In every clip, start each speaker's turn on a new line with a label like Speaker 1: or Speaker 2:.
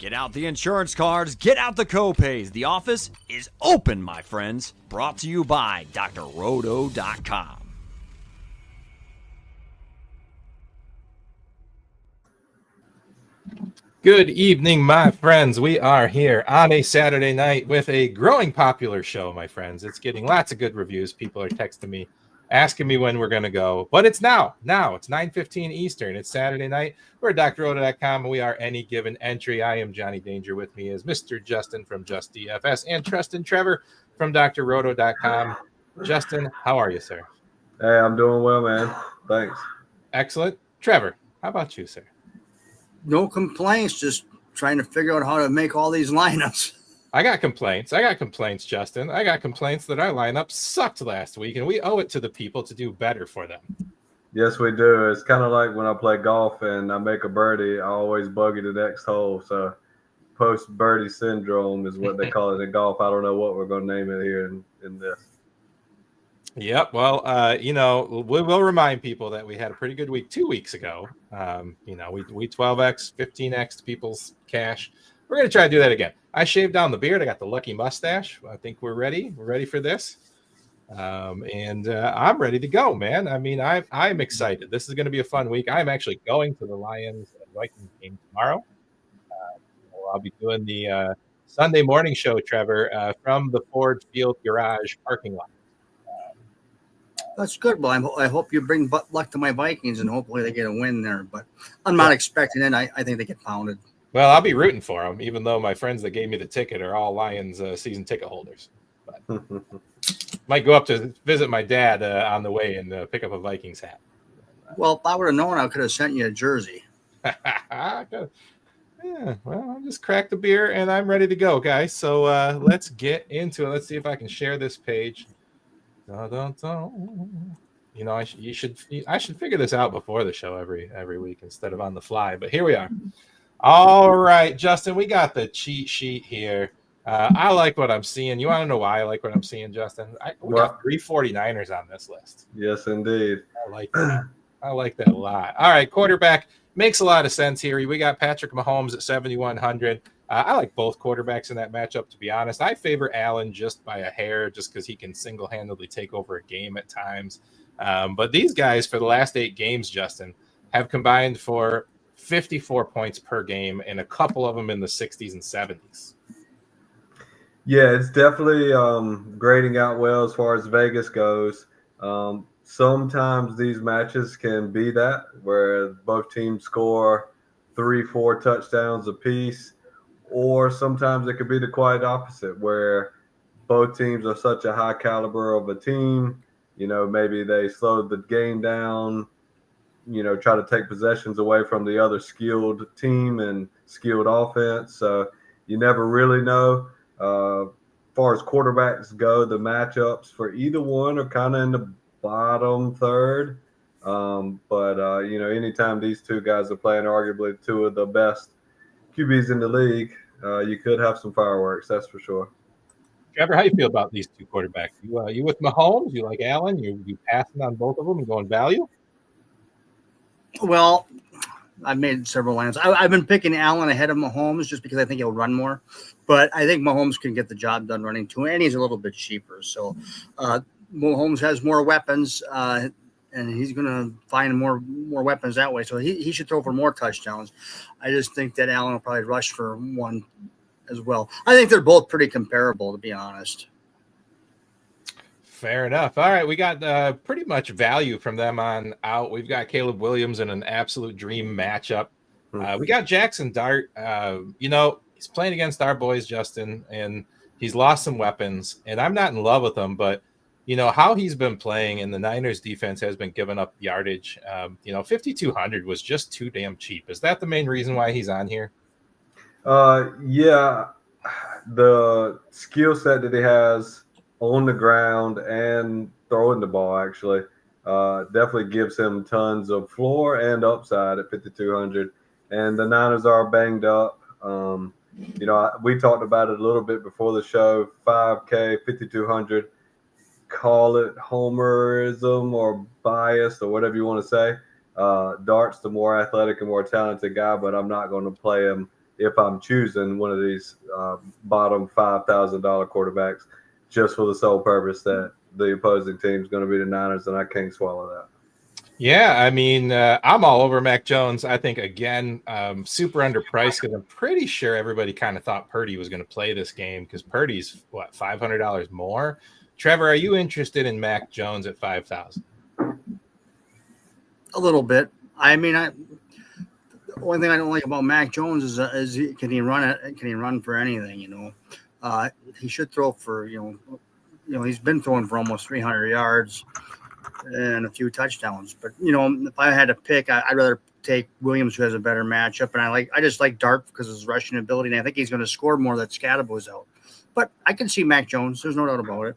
Speaker 1: Get out the insurance cards, get out the copays. The office is open, my friends. Brought to you by drroto.com.
Speaker 2: Good evening, my friends. We are here on a Saturday night with a growing popular show, my friends. It's getting lots of good reviews. People are texting me, asking me when we're going to go. But it's now. It's 9:15 Eastern. It's Saturday night. We're at drroto.com, and we are any given entry. I am Johnny Danger. With me is Mr. Justin from Just DFS and Trevor from drroto.com. Justin, how are you, sir?
Speaker 3: Hey, I'm doing well, man. Thanks.
Speaker 2: Excellent. Trevor, how about you, sir?
Speaker 4: No complaints, just trying to figure out how to make all these lineups.
Speaker 2: I got complaints, Justin. I got complaints that our lineup sucked last week, and we owe it to the people to do better for them.
Speaker 3: Yes, we do. It's kind of like when I play golf and I make a birdie, I always buggy the next hole. So post-birdie syndrome is what they call it in golf. I don't know what we're going to name it here in this.
Speaker 2: Yep. Well, we will remind people that we had a pretty good week 2 weeks ago. We 12x, 15x people's cash. We're going to try to do that again. I shaved down the beard. I got the lucky mustache. I think we're ready. We're ready for this. And I'm ready to go, man. I mean, I'm excited. This is going to be a fun week. I'm actually going to the Lions and Vikings game tomorrow. I'll be doing the Sunday morning show, Trevor, from the Ford Field Garage parking lot.
Speaker 4: That's good. Well, I hope you bring luck to my Vikings, and hopefully they get a win there. But I'm not expecting it. I think they get pounded.
Speaker 2: Well, I'll be rooting for them, even though my friends that gave me the ticket are all Lions season ticket holders. But might go up to visit my dad on the way and pick up a Vikings hat.
Speaker 4: Well, if I would have known, I could have sent you a jersey.
Speaker 2: Yeah, well, I just cracked the beer, and I'm ready to go, guys. So let's get into it. Let's see if I can share this page. You know, I should figure this out before the show every week instead of on the fly. But here we are. All right, Justin, we got the cheat sheet here. I like what I'm seeing. You want to know why I like what I'm seeing, Justin? We got 3 49ers on this list.
Speaker 3: Yes, indeed.
Speaker 2: I like that. I like that a lot. All right, quarterback makes a lot of sense here. We got Patrick Mahomes at 7,100. I like both quarterbacks in that matchup, to be honest. I favor Allen just by a hair, just because he can single-handedly take over a game at times. But these guys, for the last 8 games, Justin, have combined for 54 points per game, and a couple of them in the 60s and 70s.
Speaker 3: Yeah, it's definitely grading out well as far as Vegas goes. Sometimes these matches can be that, where both teams score 3-4 touchdowns apiece. Or sometimes it could be the quite opposite, where both teams are such a high caliber of a team. You know, maybe they slowed the game down, try to take possessions away from the other skilled team and skilled offense. So you never really know. As far as quarterbacks go, the matchups for either one are kind of in the bottom third. But anytime these two guys are playing arguably two of the best QBs in the league, you could have some fireworks, that's for sure.
Speaker 2: Trevor, how you feel about these two quarterbacks? You with Mahomes? You like Allen? You passing on both of them and going value?
Speaker 4: Well, I've made several lines. I've been picking Allen ahead of Mahomes just because I think he'll run more. But I think Mahomes can get the job done running too, and he's a little bit cheaper. So Mahomes has more weapons, and he's going to find more weapons that way. So he should throw for more touchdowns. I just think that Allen will probably rush for one as well. I think they're both pretty comparable, to be honest.
Speaker 2: Fair enough. All right, we got pretty much value from them on out. We've got Caleb Williams in an absolute dream matchup. We got Jackson Dart. He's playing against our boys, Justin, and he's lost some weapons. And I'm not in love with him, but how he's been playing, and the Niners defense has been giving up yardage. 5,200 was just too damn cheap. Is that the main reason why he's on here?
Speaker 3: Yeah, the skill set that he has on the ground and throwing the ball actually definitely gives him tons of floor and upside at 5,200. And the Niners are banged up. We talked about it a little bit before the show. 5K, 5,200. Call it homerism or bias or whatever you want to say. Dart's the more athletic and more talented guy, but I'm not going to play him if I'm choosing one of these bottom $5,000 quarterbacks just for the sole purpose that the opposing team is going to be the Niners, and I can't swallow that.
Speaker 2: Yeah, I mean, I'm all over Mac Jones. I think, again, super underpriced because I'm pretty sure everybody kind of thought Purdy was going to play this game because Purdy's, what, $500 more? Trevor, are you interested in Mac Jones at $5,000?
Speaker 4: A little bit. I mean, the only thing I don't like about Mac Jones is can he run it? Can he run for anything? He should throw for he's been throwing for almost 300 yards and a few touchdowns. But if I had to pick, I'd rather take Williams, who has a better matchup. And I just like Dart because of his rushing ability, and I think he's going to score more that Scadabo's out. But I can see Mac Jones. There's no doubt about it.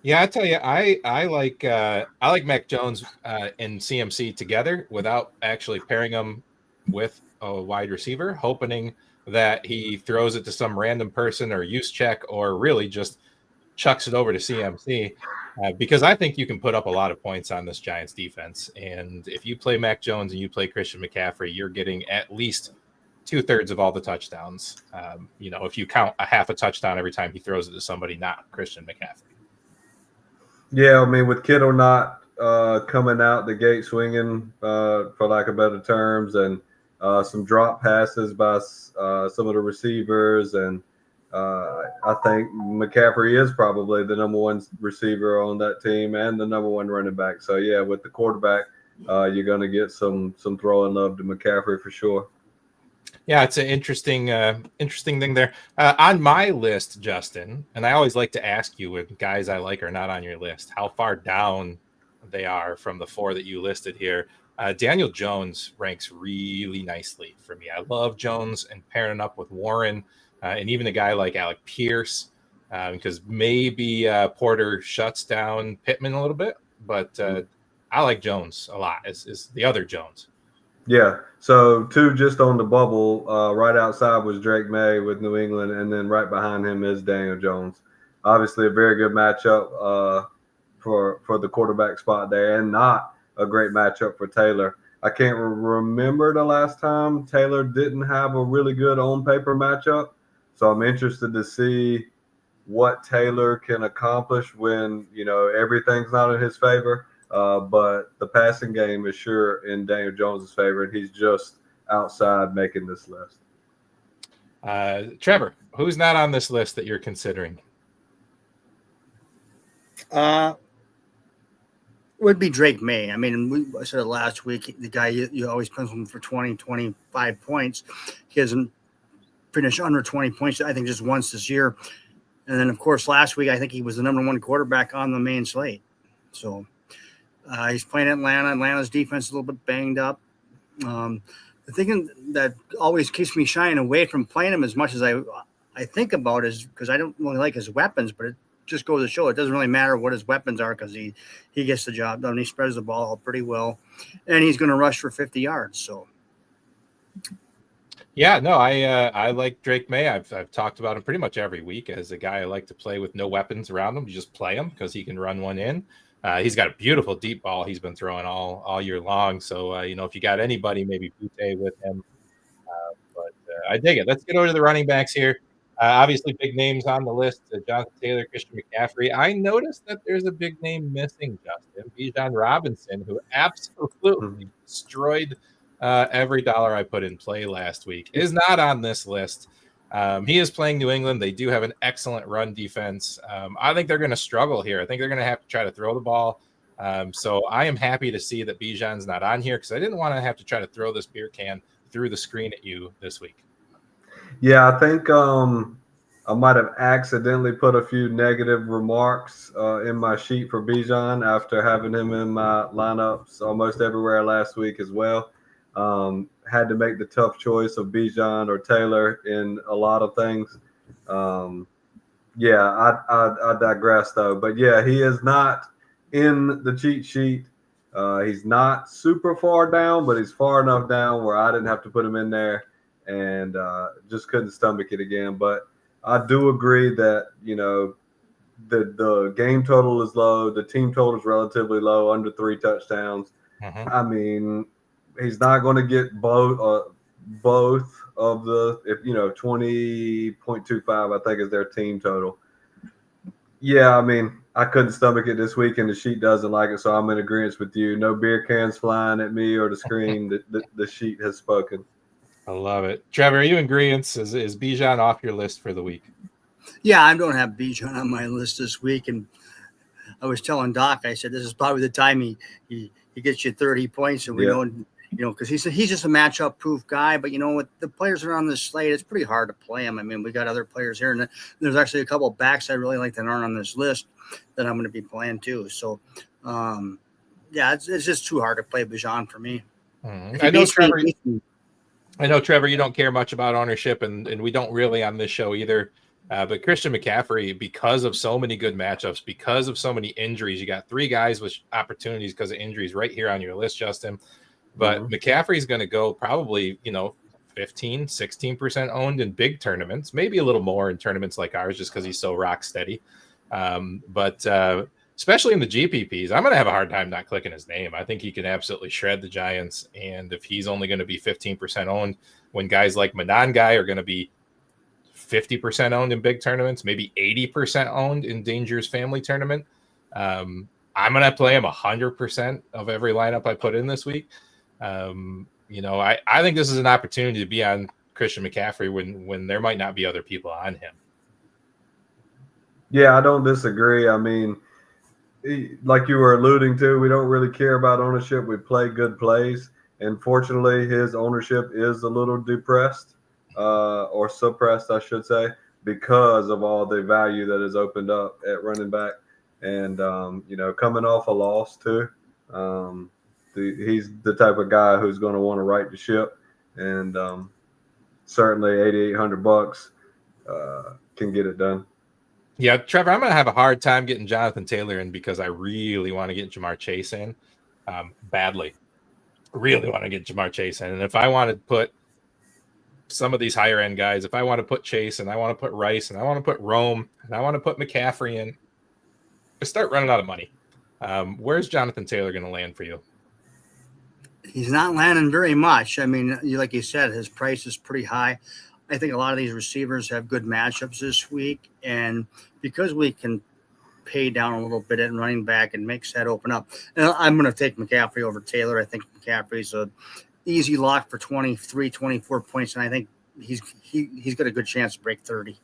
Speaker 2: Yeah, I tell you, I like Mac Jones and CMC together without actually pairing them with a wide receiver, hoping that he throws it to some random person or use check or really just chucks it over to CMC. Because I think you can put up a lot of points on this Giants defense. And if you play Mac Jones and you play Christian McCaffrey, you're getting at least 2/3 of all the touchdowns. If you count a half a touchdown every time he throws it to somebody, not Christian McCaffrey.
Speaker 3: Yeah, I mean, with Kittle not coming out the gate swinging, for lack of better terms, and some drop passes by some of the receivers, and I think McCaffrey is probably the number one receiver on that team and the number one running back. So, yeah, with the quarterback, you're going to get some throwing love to McCaffrey for sure.
Speaker 2: Yeah, it's an interesting thing there. On my list, Justin, and I always like to ask you when guys I like are not on your list, how far down they are from the 4 that you listed here. Daniel Jones ranks really nicely for me. I love Jones and pairing up with Warren and even a guy like Alec Pierce because maybe Porter shuts down Pittman a little bit, but I like Jones a lot. Is the other Jones.
Speaker 3: Yeah, so 2 just on the bubble. Right outside was Drake May with New England, and then right behind him is Daniel Jones. Obviously, a very good matchup for the quarterback spot there, and not a great matchup for Taylor. I can't remember the last time Taylor didn't have a really good on-paper matchup, so I'm interested to see what Taylor can accomplish when everything's not in his favor. But the passing game is sure in Daniel Jones' favor, and he's just outside making this list.
Speaker 2: Trevor, who's not on this list that you're considering?
Speaker 4: Would be Drake May. I mean, I said it last week, the guy you always pencil him for 20, 25 points. He hasn't finished under 20 points, I think, just once this year. And then, of course, last week, I think he was the number 1 quarterback on the main slate. So he's playing Atlanta. Atlanta's defense is a little bit banged up. The thing that always keeps me shying away from playing him as much as I think about is because I don't really like his weapons, but it just goes to show it doesn't really matter what his weapons are because he gets the job done. He spreads the ball out pretty well, and he's going to rush for 50 yards. So, yeah,
Speaker 2: no, I like Drake May. I've talked about him pretty much every week as a guy I like to play with no weapons around him. You just play him because he can run one in. He's got a beautiful deep ball he's been throwing all year long. So, if you got anybody, maybe Butte with him. But I dig it. Let's get over to the running backs here. Obviously, big names on the list, Jonathan Taylor, Christian McCaffrey. I noticed that there's a big name missing, Justin. Bijan Robinson, who absolutely destroyed every dollar I put in play last week, is not on this list. He is playing New England. They do have an excellent run defense. I think they're going to struggle here. I think they're going to have to try to throw the ball. So I am happy to see that Bijan's not on here because I didn't want to have to try to throw this beer can through the screen at you this week.
Speaker 3: Yeah, I think I might have accidentally put a few negative remarks in my sheet for Bijan after having him in my lineups almost everywhere last week as well. Had to make the tough choice of Bijan or Taylor in a lot of things. I digress though. But yeah, he is not in the cheat sheet. He's not super far down, but he's far enough down where I didn't have to put him in there and just couldn't stomach it again. But I do agree that, the game total is low. The team total is relatively low, under 3 touchdowns. I mean, he's not going to get both of the, 20.25, I think is their team total. Yeah, I mean, I couldn't stomach it this week, and the sheet doesn't like it, so I'm in agreement with you. No beer cans flying at me or the screen. The sheet has spoken.
Speaker 2: I love it. Trevor, are you in agreement? Is Bijan off your list for the week?
Speaker 4: Yeah, I don't have Bijan on my list this week, and I was telling Doc, I said this is probably the time he gets you 30 points, and we know, because he's just a matchup proof guy. But with the players that are on this slate, it's pretty hard to play him. I mean, we got other players here, and there's actually a couple of backs I really like that aren't on this list that I'm going to be playing too. So, it's just too hard to play Bijan for me.
Speaker 2: Mm-hmm. I know, Trevor, you don't care much about ownership, and we don't really on this show either. But Christian McCaffrey, because of so many good matchups, because of so many injuries, you got 3 guys with opportunities because of injuries right here on your list, Justin. But McCaffrey's going to go probably, 15, 16% owned in big tournaments, maybe a little more in tournaments like ours just because he's so rock steady. But especially in the GPPs, I'm going to have a hard time not clicking his name. I think he can absolutely shred the Giants. And if he's only going to be 15% owned when guys like Monangai are going to be 50% owned in big tournaments, maybe 80% owned in Dangerous Family Tournament, I'm going to play him 100% of every lineup I put in this week. I think this is an opportunity to be on Christian McCaffrey when there might not be other people on him.
Speaker 3: Yeah, I don't disagree. I mean, like you were alluding to, we don't really care about ownership. We play good plays. And fortunately, his ownership is a little depressed or suppressed, I should say, because of all the value that is opened up at running back. And, coming off a loss too. He's the type of guy who's going to want to right the ship. And certainly $8,800 can get it done.
Speaker 2: Yeah, Trevor, I'm going to have a hard time getting Jonathan Taylor in because I really want to get Jamar Chase in badly. Really want to get Jamar Chase in. And if I want to put some of these higher end guys, if I want to put Chase and I want to put Rice and I want to put Rome and I want to put McCaffrey in, I start running out of money. Where's Jonathan Taylor going to land for you?
Speaker 4: He's not landing very much. I mean, like you said, his price is pretty high. I think a lot of these receivers have good matchups this week. And because we can pay down a little bit in running back and makes that open up, and I'm going to take McCaffrey over Taylor. I think McCaffrey's a easy lock for 23, 24 points. And I think he's got a good chance to break 30.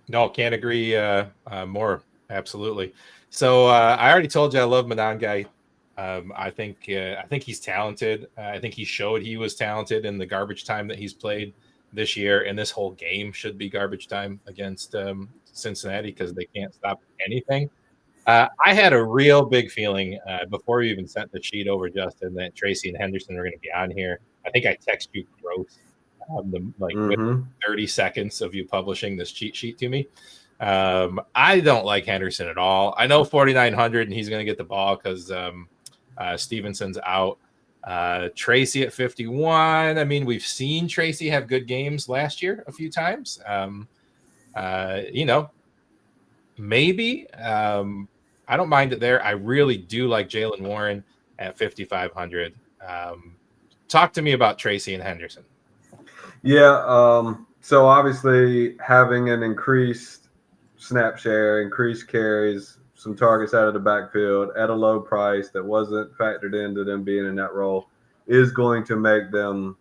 Speaker 2: No, can't agree more. Absolutely. So I already told you I love Monangai. I think he's talented. I think he showed he was talented in the garbage time that he's played this year, and this whole game should be garbage time against Cincinnati because they can't stop anything. I had a real big feeling before we even sent the sheet over, Justin, that Tracy and Henderson were going to be on here. I think I texted you gross within 30 seconds of you publishing this cheat sheet to me. I don't like Henderson at all. I know 4,900 and he's going to get the ball because Stevenson's out. Tracy at 51. I mean, we've seen Tracy have good games last year a few times. Maybe. I don't mind it there. I really do like Jaylen Warren at 5,500. Talk to me about Tracy and Henderson.
Speaker 3: Yeah. So obviously having an increased snap share, increased carries, some targets out of the backfield at a low price that wasn't factored into them being in that role is going to make them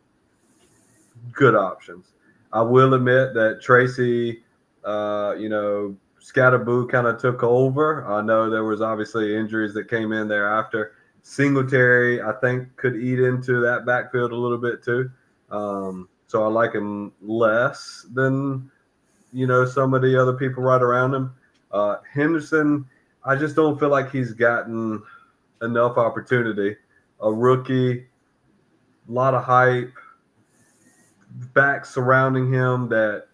Speaker 3: good options. I will admit that Tracy, Scatterboo kind of took over. I know there was obviously injuries that came in thereafter. Singletary, I think, could eat into that backfield a little bit too. So I like him less than, some of the other people right around him. Henderson, I just don't feel like he's gotten enough opportunity. A rookie, a lot of hype, back surrounding him that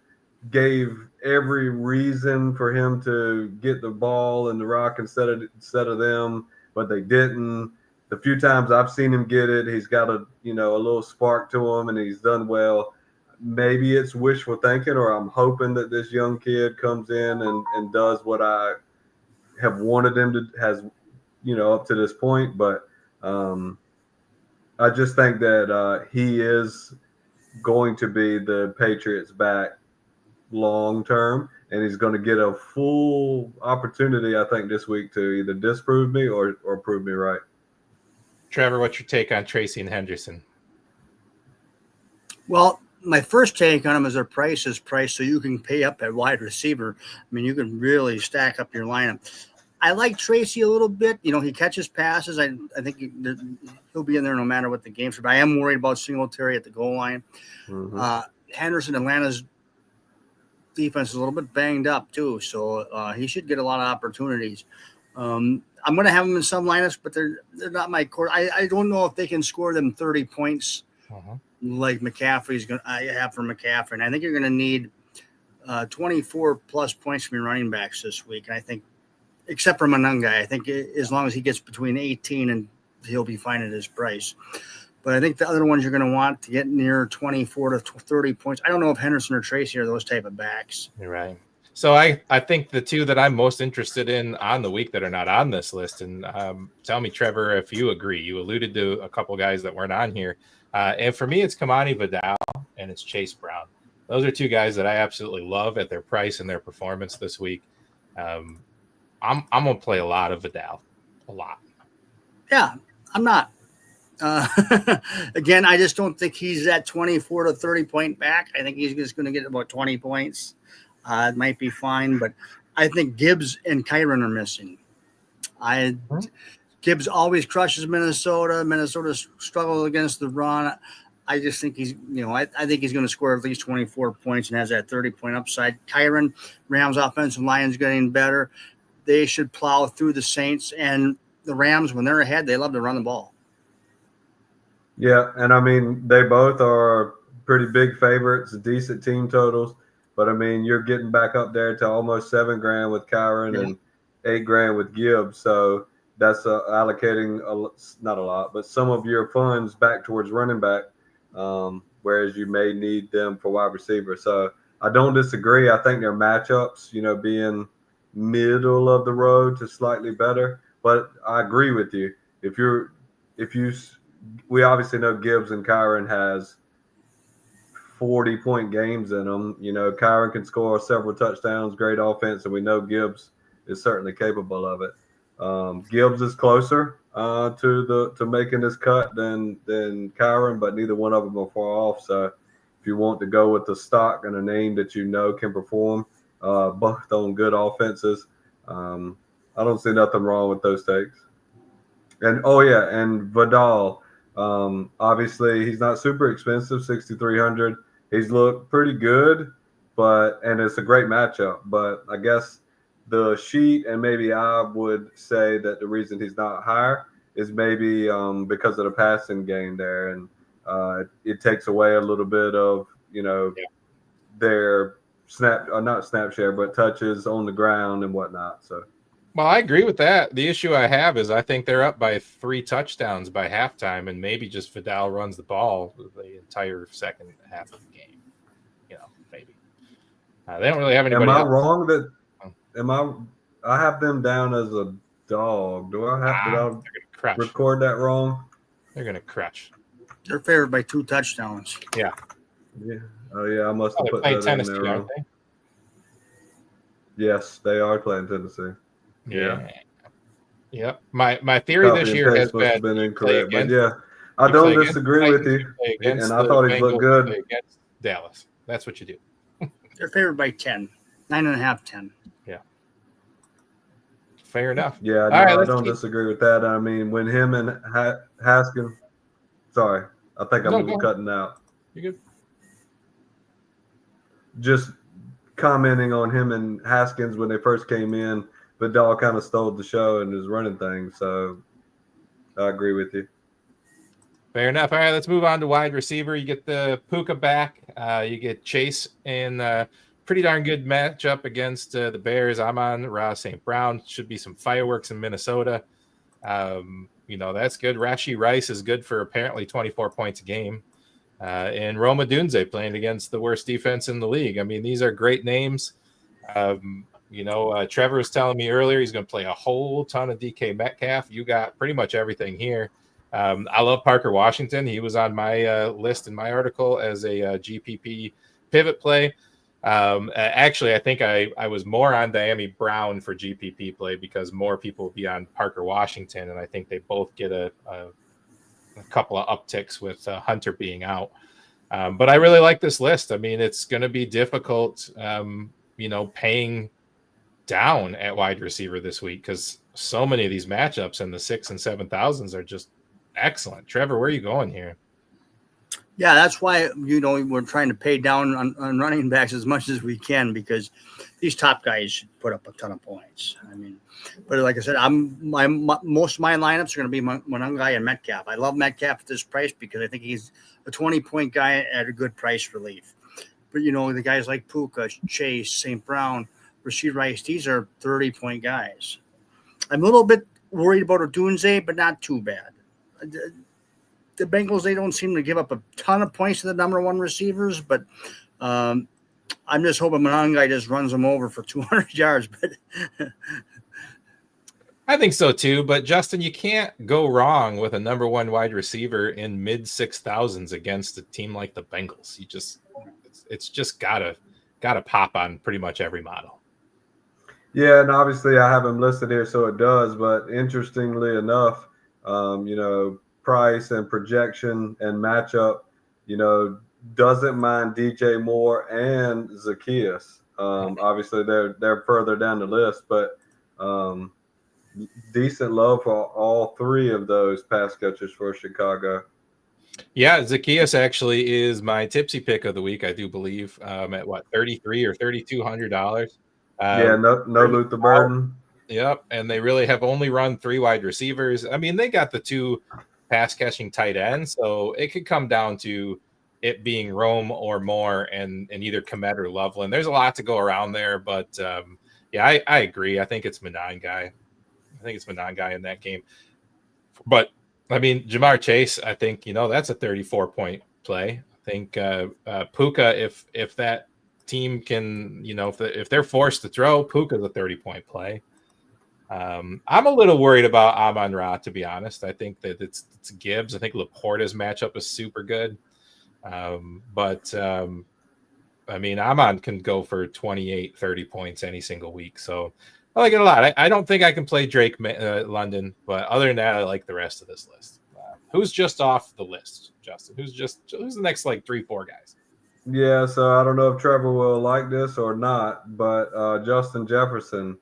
Speaker 3: gave every reason for him to get the ball and the rock instead of them, but they didn't. The few times I've seen him get it, he's got a little spark to him and he's done well. Maybe it's wishful thinking, or I'm hoping that this young kid comes in and does what I have wanted him to, up to this point. But I just think that he is going to be the Patriots' back long term, and he's going to get a full opportunity, I think, this week to either disprove me or prove me right.
Speaker 2: Trevor, what's your take on Tracy and Henderson?
Speaker 4: Well, my first take on him is their price is priced so you can pay up at wide receiver. I mean, you can really stack up your lineup. I like Tracy a little bit. You know, he catches passes. I think he'll be in there no matter what the game's. But I am worried about Singletary at the goal line.
Speaker 3: Mm-hmm.
Speaker 4: Henderson, Atlanta's defense is a little bit banged up too, so he should get a lot of opportunities. I'm going to have them in some lineups, but they're not my core. I don't know if they can score them 30 points like McCaffrey's going. I have for McCaffrey, and I think you're going to need 24 plus points from your running backs this week. And I think, except for Monunga, I think as long as he gets between 18 and he'll be fine at his price. But I think the other ones you're going to want to get near 24 to 30 points. I don't know if Henderson or Tracy are those type of backs.
Speaker 2: You're right. So I think the two that I'm most interested in on the week that are not on this list, and tell me, Trevor, if you agree. You alluded to a couple guys that weren't on here. And for me, it's Kamani Vidal and it's Chase Brown. Those are two guys that I absolutely love at their price and their performance this week. I'm going to play a lot of Vidal. A lot.
Speaker 4: Yeah, I'm not. Again, I just don't think he's that 24 to 30 point back. I think he's just going to get about 20 points. It might be fine, but I think Gibbs and Kyron are missing. Gibbs always crushes Minnesota. Minnesota struggles against the run. I just think he's, I think he's going to score at least 24 points and has that 30-point upside. Kyron, Rams offensive line is getting better. They should plow through the Saints, and the Rams, when they're ahead, they love to run the ball.
Speaker 3: Yeah, and I mean, they both are pretty big favorites, decent team totals. But I mean, you're getting back up there to almost $7,000 with Kyron and $8,000 with Gibbs. So that's allocating not a lot, but some of your funds back towards running back, whereas you may need them for wide receiver. So I don't disagree. I think their matchups, being middle of the road to slightly better. But I agree with you. We obviously know Gibbs and Kyron has 40-point games in them. Kyron can score several touchdowns, great offense, and we know Gibbs is certainly capable of it. Gibbs is closer to making this cut than Kyron, but neither one of them are far off. So if you want to go with the stock and a name that can perform, both on good offenses, I don't see nothing wrong with those takes. And Vidal, obviously he's not super expensive, $6,300. He's looked pretty good, and it's a great matchup. But I guess the sheet, and maybe I would say that the reason he's not higher is maybe because of the passing game there, and it takes away a little bit of their not snap share, but touches on the ground and whatnot. So.
Speaker 2: Well, I agree with that. The issue I have is I think they're up by 3 touchdowns by halftime, and maybe just Vidal runs the ball the entire second half of the game. Maybe. They don't really have anybody
Speaker 3: else.
Speaker 2: Am I
Speaker 3: wrong that I have them down as a dog. Did I record that wrong?
Speaker 2: They're going to crush.
Speaker 4: They're favored by 2 touchdowns.
Speaker 2: Yeah.
Speaker 3: Yeah. Oh, yeah, I must have put that
Speaker 2: Tennessee,
Speaker 3: in there wrong. Yes, they are playing Tennessee.
Speaker 2: Yeah. Yep. My theory this year has
Speaker 3: been incorrect, but yeah, I don't disagree with you. And I thought he looked good
Speaker 2: against Dallas. That's what you do.
Speaker 4: They're favored by 10, 9.5, 10.
Speaker 2: Yeah. Fair enough.
Speaker 3: Yeah, I don't disagree with that. I mean, when him and Haskins, sorry, I think I'm cutting out.
Speaker 2: You're good.
Speaker 3: Just commenting on him and Haskins when they first came in. Vidal kind of stole the show and is running things, so I agree with you.
Speaker 2: Fair enough. All right, let's move on to wide receiver. You get the Puka back. You get Chase in pretty darn good matchup against the Bears. I'm on Ross St. Brown. Should be some fireworks in Minnesota. That's good. Rashee Rice is good for apparently 24 points a game. And Roma Dunze playing against the worst defense in the league. I mean, these are great names. Trevor was telling me earlier he's going to play a whole ton of DK Metcalf. You got pretty much everything here. I love Parker Washington. He was on my list in my article as a GPP pivot play. Actually, I think I was more on Diami Brown for GPP play because more people will be on Parker Washington, and I think they both get a couple of upticks with Hunter being out. But I really like this list. I mean, it's going to be difficult, paying down at wide receiver this week because so many of these matchups in the 6,000s and 7,000s are just excellent. Trevor, where are you going here?
Speaker 4: Yeah, that's why we're trying to pay down on running backs as much as we can because these top guys should put up a ton of points. I mean, but like I said, most of my lineups are going to be Monangai and Metcalf. I love Metcalf at this price because I think he's a 20-point guy at a good price relief. But the guys like Puka, Chase, St. Brown, Rashid Rice, these are 30-point guys. I'm a little bit worried about Odunze, but not too bad. The Bengals, they don't seem to give up a ton of points to the number one receivers, but I'm just hoping Monangai just runs them over for 200 yards. But
Speaker 2: I think so too. But Justin, you can't go wrong with a number one wide receiver in mid 6,000s against a team like the Bengals. It's just gotta pop on pretty much every model.
Speaker 3: Yeah, and obviously I have him listed here, so it does. But interestingly enough, price and projection and matchup, doesn't mind DJ Moore and Zacchaeus. Obviously they're further down the list, but decent love for all three of those pass catchers for Chicago.
Speaker 2: Yeah, Zacchaeus actually is my tipsy pick of the week, I do believe, at $3,300 or $3,200.
Speaker 3: No Luther Burden.
Speaker 2: Yep, and they really have only run 3 wide receivers. I mean, they got the 2 pass catching tight ends, so it could come down to it being Rome or Moore and either Komet or Loveland. There's a lot to go around there, but I agree. I think it's Monangai. I think it's Monangai in that game. But I mean, Jamar Chase, I think that's a 34-point play. I think Puka, if that team can, if they're forced to throw, Puka's a 30-point play. I'm a little worried about Amon-Ra, to be honest. I think that it's Gibbs. I think Laporta's matchup is super good. But I mean, Amon can go for 28, 30 points any single week. So I like it a lot. I don't think I can play Drake London, but other than that, I like the rest of this list. Who's just off the list, Justin? Who's the next 3-4 guys?
Speaker 3: Yeah, so I don't know if Trevor will like this or not, but Justin Jefferson,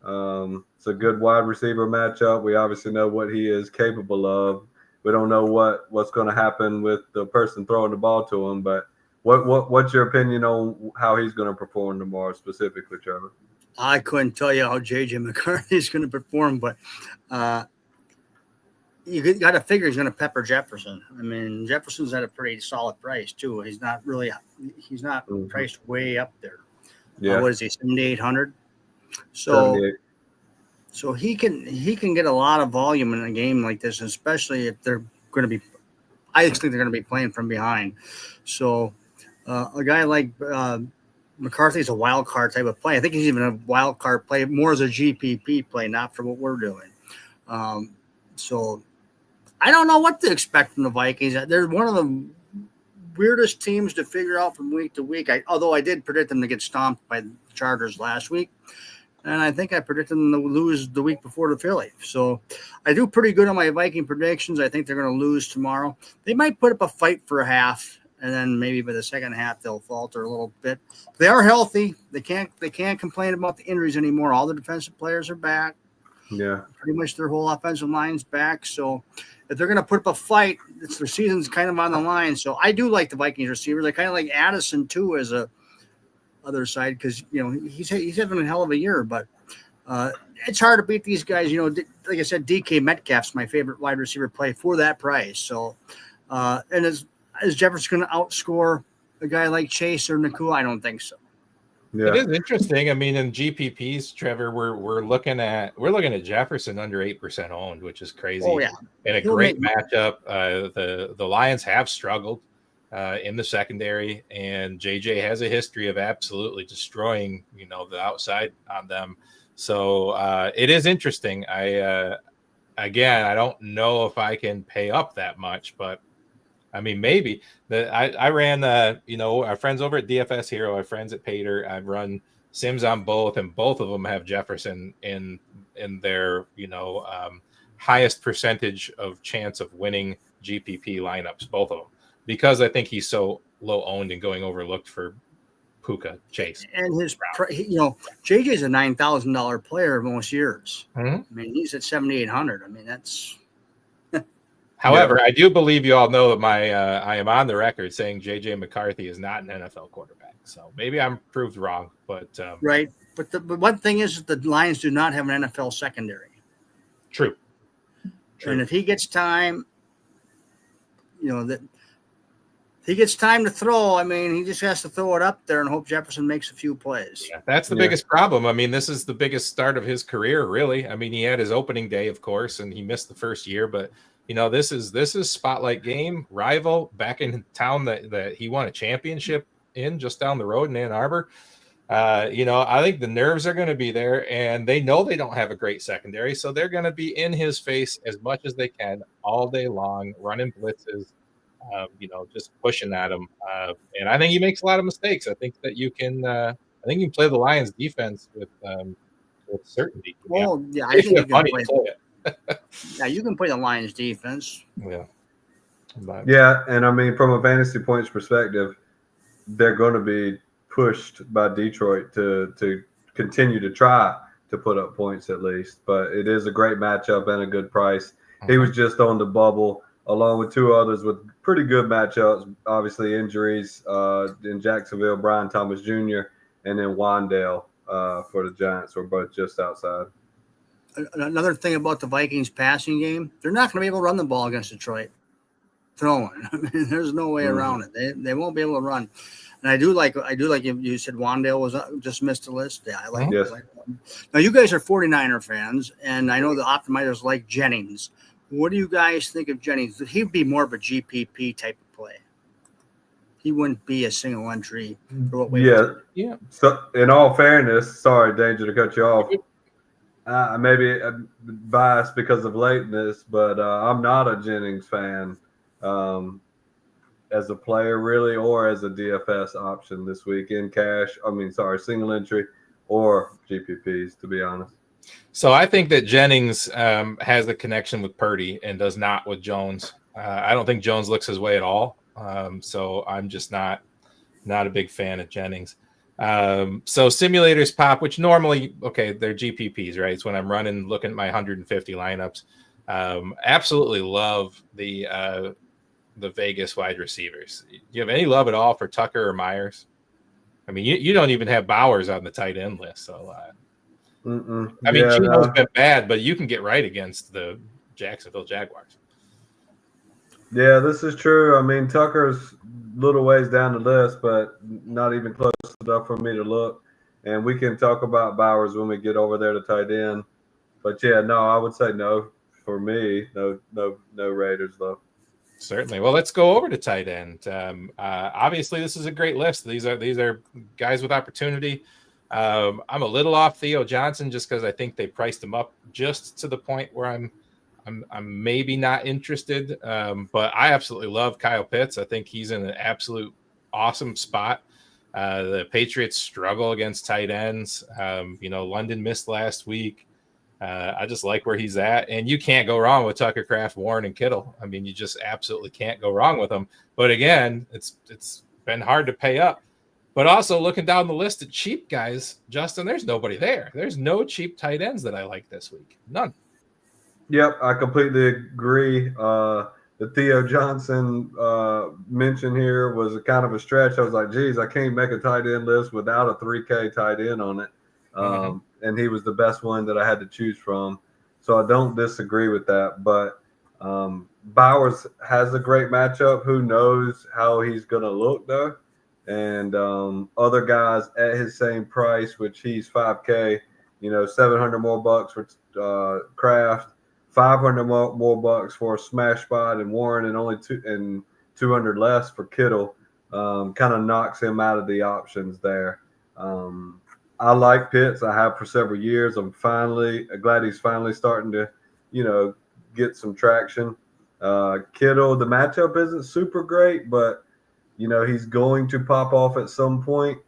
Speaker 3: it's a good wide receiver matchup. We obviously know what he is capable of. We don't know what's going to happen with the person throwing the ball to him, but what's your opinion on how he's going to perform tomorrow specifically, Trevor?
Speaker 4: I couldn't tell you how J.J. McCarthy is going to perform, but you got to figure he's going to pepper Jefferson. I mean, Jefferson's at a pretty solid price too. He's not priced way up there.
Speaker 3: Yeah.
Speaker 4: What is he, 7,800? So he can get a lot of volume in a game like this, especially if they're going to be. I think they're going to be playing from behind. So a guy like McCarthy's a wild card type of play. I think he's even a wild card play more as a GPP play, not for what we're doing. So I don't know what to expect from the Vikings. They're one of the weirdest teams to figure out from week to week. Although I did predict them to get stomped by the Chargers last week. And I think I predicted them to lose the week before the Philly. So I do pretty good on my Viking predictions. I think they're going to lose tomorrow. They might put up a fight for a half, and then maybe by the second half they'll falter a little bit. They are healthy. They can't complain about the injuries anymore. All the defensive players are back.
Speaker 3: Yeah.
Speaker 4: Pretty much their whole offensive line's back. So if they're going to put up a fight, their season's kind of on the line. So I do like the Vikings receivers. I kind of like Addison too as a other side because he's having a hell of a year, but it's hard to beat these guys. Like I said, DK Metcalf's my favorite wide receiver play for that price. So and is Jefferson going to outscore a guy like Chase or Nakua? I don't think so.
Speaker 2: Yeah. It is interesting. I mean, in GPPs, Trevor, we're looking at Jefferson under 8% owned, which is crazy.
Speaker 4: Oh yeah,
Speaker 2: and a great matchup. The Lions have struggled in the secondary, and JJ has a history of absolutely destroying the outside on them. So it is interesting. again, I don't know if I can pay up that much, but I mean, maybe. I ran, our friends over at DFS Hero, our friends at Pater. I've run Sims on both, and both of them have Jefferson in their, highest percentage of chance of winning GPP lineups, both of them, because I think he's so low owned and going overlooked for Puka Chase.
Speaker 4: And JJ's a $9,000 player most years.
Speaker 2: Mm-hmm.
Speaker 4: I mean, he's at 7,800. I mean, that's.
Speaker 2: However, I do believe you all know that I am on the record saying JJ McCarthy is not an NFL quarterback. So maybe I'm proved wrong, but
Speaker 4: right. But one thing is that the Lions do not have an NFL secondary.
Speaker 2: True.
Speaker 4: And if he gets time, he gets time to throw. I mean, he just has to throw it up there and hope Jefferson makes a few plays.
Speaker 2: Yeah, that's the biggest problem. I mean, this is the biggest start of his career, really. I mean, he had his opening day, of course, and he missed the first year, but this is spotlight game, rival back in town that he won a championship in just down the road in Ann Arbor. I think the nerves are going to be there, and they know they don't have a great secondary, so they're going to be in his face as much as they can all day long, running blitzes, just pushing at him. And I think he makes a lot of mistakes. I think that you can play the Lions defense with certainty.
Speaker 4: Well, yeah, I think you can play
Speaker 2: it.
Speaker 4: Yeah, you can play the Lions defense.
Speaker 2: Yeah.
Speaker 3: Yeah, and I mean, from a fantasy points perspective, they're going to be pushed by Detroit to continue to try to put up points at least. But it is a great matchup and a good price. He was just on the bubble, along with two others with pretty good matchups. Obviously, injuries in Jacksonville, Brian Thomas Jr., and then Wandale for the Giants were both just outside.
Speaker 4: Another thing about the Vikings passing game, they're not going to be able to run the ball against Detroit. Throwing, I mean, there's no way around it. They won't be able to run. And I do like you said Wandale was just missed the list. Yeah, I like it.
Speaker 3: Yes.
Speaker 4: Now you guys are 49er fans, and I know the optimizers like Jennings. What do you guys think of Jennings? He'd be more of a GPP type of play. He wouldn't be a single entry for what we
Speaker 3: want. Yeah. So, in all fairness, sorry, Danger, to cut you off. Maybe biased because of lateness, but I'm not a Jennings fan as a player, really, or as a DFS option this week in cash. Single entry or GPPs, to be honest.
Speaker 2: So I think that Jennings has a connection with Purdy and does not with Jones. I don't think Jones looks his way at all. So I'm just not a big fan of Jennings. So simulators pop, which normally, they're GPPs, right? It's when I'm looking at my 150 lineups. Absolutely love the Vegas wide receivers. Do you have any love at all for Tucker or Myers? I mean, you don't even have Bowers on the tight end list. So, Chino's been bad, but you can get right against the Jacksonville Jaguars.
Speaker 3: Yeah, this is true. I mean, Tucker's little ways down the list, but not even close enough for me to look. And we can talk about Bowers when we get over there to tight end. But yeah, no, I would say no for me. No Raiders though.
Speaker 2: Certainly. Well, let's go over to tight end. Obviously, this is a great list. These are guys with opportunity. I'm a little off Theo Johnson just because I think they priced him up just to the point where I'm maybe not interested. But I absolutely love Kyle Pitts. I think he's in an absolute awesome spot. The Patriots struggle against tight ends. London missed last week. I just like where he's at, and you can't go wrong with Tucker Kraft, Warren, and Kittle. I mean, you just absolutely can't go wrong with them. But again, it's been hard to pay up. But also looking down the list of cheap guys, Justin, there's nobody there. There's no cheap tight ends that I like this week. None.
Speaker 3: Yep, I completely agree. The Theo Johnson mention here was a kind of a stretch. I was like, geez, I can't make a tight end list without a 3K tight end on it. And he was the best one that I had to choose from. So I don't disagree with that. But Bowers has a great matchup. Who knows how he's going to look, though. And other guys at his same price, which he's 5K, 700 more bucks for Kraft, 500 more bucks for Smash Spot and Warren, and only 200 less for Kittle. Kind of knocks him out of the options there. I like Pitts. I have for several years. I'm glad he's finally starting to, get some traction. Kittle, the matchup isn't super great, but he's going to pop off at some point.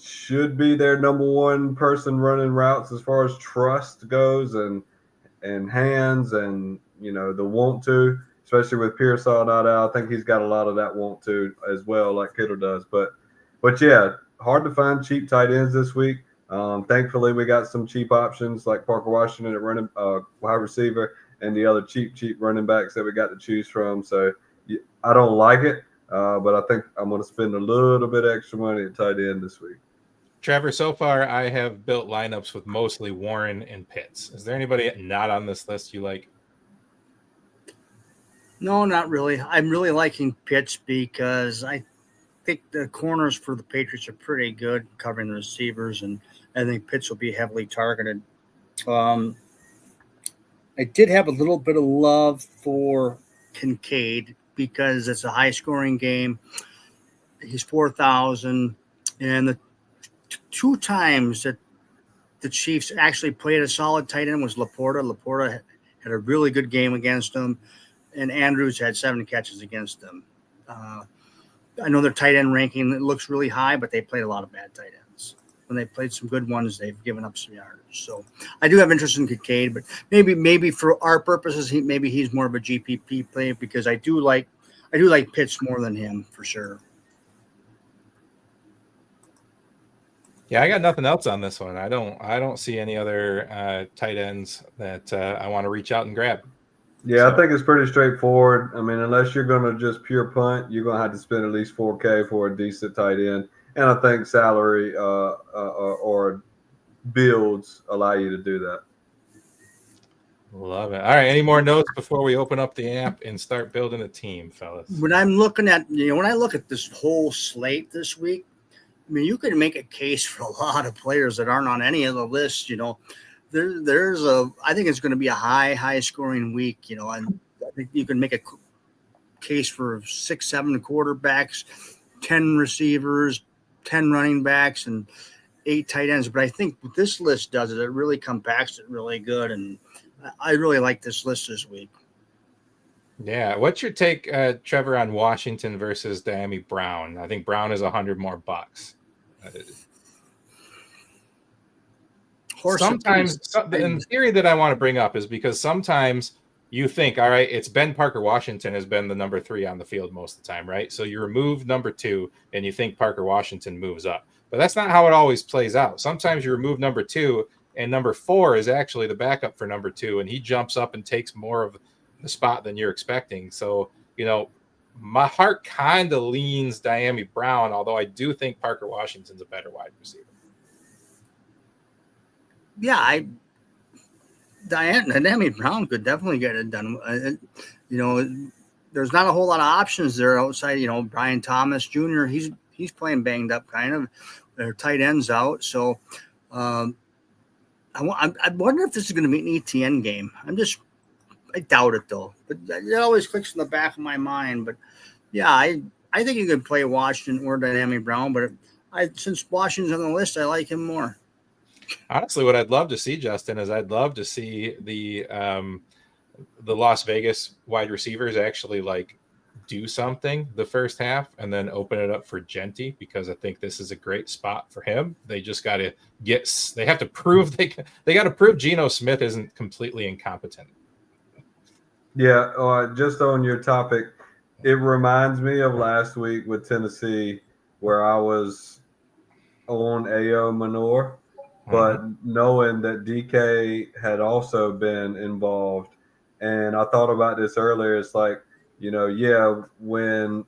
Speaker 3: Should be their number one person running routes as far as trust goes, and hands, and the want to, especially with Pearsall not out. I think he's got a lot of that want to as well, like Kittle does. But yeah, hard to find cheap tight ends this week. Thankfully, we got some cheap options like Parker Washington at running wide receiver, and the other cheap running backs that we got to choose from. So I don't like it, but I think I'm going to spend a little bit extra money at tight end this week.
Speaker 2: Trevor, so far I have built lineups with mostly Warren and Pitts. Is there anybody not on this list you like?
Speaker 4: No, not really. I'm really liking Pitts because I think the corners for the Patriots are pretty good, covering the receivers, and I think Pitts will be heavily targeted. I did have a little bit of love for Kincaid because it's a high-scoring game. He's 4,000, and the two times that the Chiefs actually played a solid tight end was Laporta. Laporta had a really good game against them, and Andrews had 7 catches against them. I know their tight end ranking looks really high, but they played a lot of bad tight ends. When they played some good ones, they've given up some yardage. So I do have interest in Kincaid, but maybe for our purposes, he's more of a GPP play because I do like Pitts more than him for sure.
Speaker 2: Yeah, I got nothing else on this one. I don't see any other tight ends that I want to reach out and grab.
Speaker 3: Yeah, so I think it's pretty straightforward. I mean, unless you're going to just pure punt, you're going to have to spend at least $4K for a decent tight end. And I think salary or builds allow you to do that.
Speaker 2: Love it. All right, any more notes before we open up the app and start building a team, fellas?
Speaker 4: When I look at this whole slate this week, I mean, you can make a case for a lot of players that aren't on any of the lists. I think it's going to be a high scoring week. And I think you can make a case for 6-7 quarterbacks, 10 receivers, 10 running backs, and 8 tight ends. But I think what this list does is it really compacts it really good, and I really like this list this week.
Speaker 2: Yeah, what's your take, Trevor, on Washington versus Diami Brown? I think Brown is $100 more. Sometimes, the theory that I want to bring up is because sometimes you think, all right, it's Ben Parker Washington has been the number 3 on the field most of the time, right? So you remove number 2 and you think Parker Washington moves up. But that's not how it always plays out. Sometimes you remove number 2 and number 4 is actually the backup for number 2, and he jumps up and takes more of the spot than you're expecting. So, my heart kind of leans Diami Brown, although I do think Parker Washington's a better wide receiver.
Speaker 4: Yeah, Diami Brown could definitely get it done. There's not a whole lot of options there outside. Brian Thomas Jr. He's playing banged up, kind of. Their tight ends out, so I wonder if this is going to be an ETN game. I doubt it though, but it always clicks in the back of my mind. But yeah, I think you could play Washington or Diami Brown, but since Washington's on the list, I like him more.
Speaker 2: Honestly, what I'd love to see, Justin, is I'd love to see the Las Vegas wide receivers actually do something the first half and then open it up for Genty, because I think this is a great spot for him. They just got to they have to prove they got to prove Geno Smith isn't completely incompetent.
Speaker 3: Yeah, just on your topic, it reminds me of last week with Tennessee where I was on A.O. Manor, but knowing that DK had also been involved. And I thought about this earlier. It's like, when,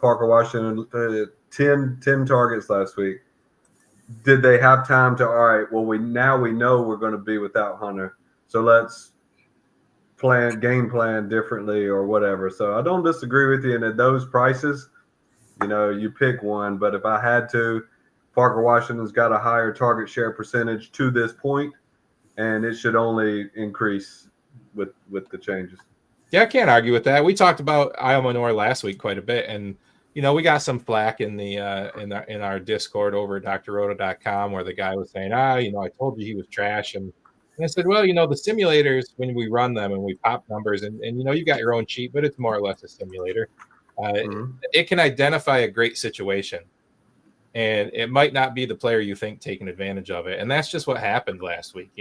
Speaker 3: Parker Washington had 10 targets last week, did they have time to, all right, well, we know we're going to be without Hunter, so let's game plan differently or whatever. So I don't disagree with you. And at those prices, you pick one. But if I had to, Parker Washington's got a higher target share percentage to this point, and it should only increase with the changes.
Speaker 2: Yeah, I can't argue with that. We talked about Io Manor last week quite a bit, and we got some flack in the in our Discord over at drroto.com where the guy was saying, I told you he was trash, and And I said, well, the simulators, when we run them and we pop numbers, and you got your own cheat, but it's more or less a simulator. It can identify a great situation, and it might not be the player you think taking advantage of it. And that's just what happened last week.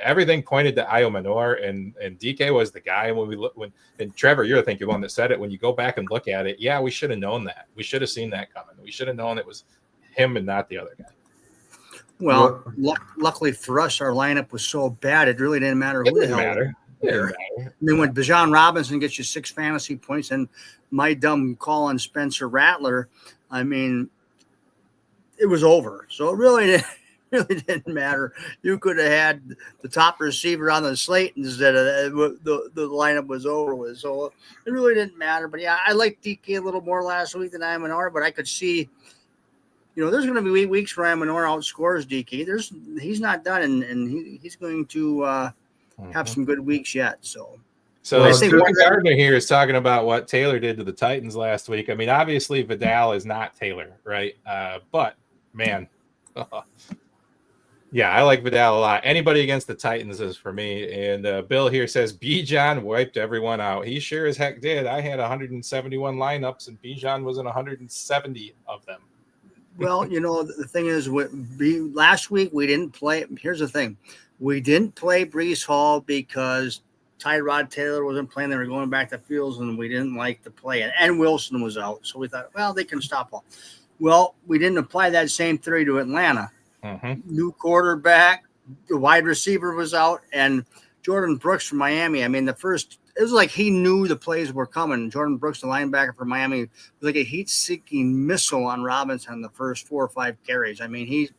Speaker 2: Everything pointed to Io Manor, and DK was the guy. And and Trevor, you're the one that said it. When you go back and look at it, yeah, we should have known that. We should have seen that coming. We should have known it was him and not the other guy.
Speaker 4: Well, luckily for us, our lineup was so bad it really didn't matter who the hell.
Speaker 2: Matter.
Speaker 4: I mean, when Bijan Robinson gets you 6 fantasy points and my dumb call on Spencer Rattler, I mean, it was over. So it really didn't matter. You could have had the top receiver on the slate instead of the lineup was over with. So it really didn't matter. But yeah, I liked DK a little more last week than Imanor, but I could see, there's going to be weeks where Imanor outscores DK. He's not done, and he's going to have some good weeks yet. So
Speaker 2: Gardner here is talking about what Taylor did to the Titans last week. I mean, obviously Vidal is not Taylor, right? But man, yeah, I like Vidal a lot. Anybody against the Titans is for me. And Bill here says Bijan wiped everyone out. He sure as heck did. I had 171 lineups, and Bijan was in 170 of them.
Speaker 4: Well, the thing is, last week we didn't play. Here's the thing. We didn't play Breece Hall because Tyrod Taylor wasn't playing. They were going back to Fields, and we didn't like the play. And Wilson was out. So we thought, well, they can stop Hall. Well, we didn't apply that same theory to Atlanta. New quarterback, the wide receiver was out, and Jordan Brooks from Miami. I mean, it was like he knew the plays were coming. Jordan Brooks, the linebacker from Miami, was like a heat-seeking missile on Robinson the first 4 or 5 carries. I mean, he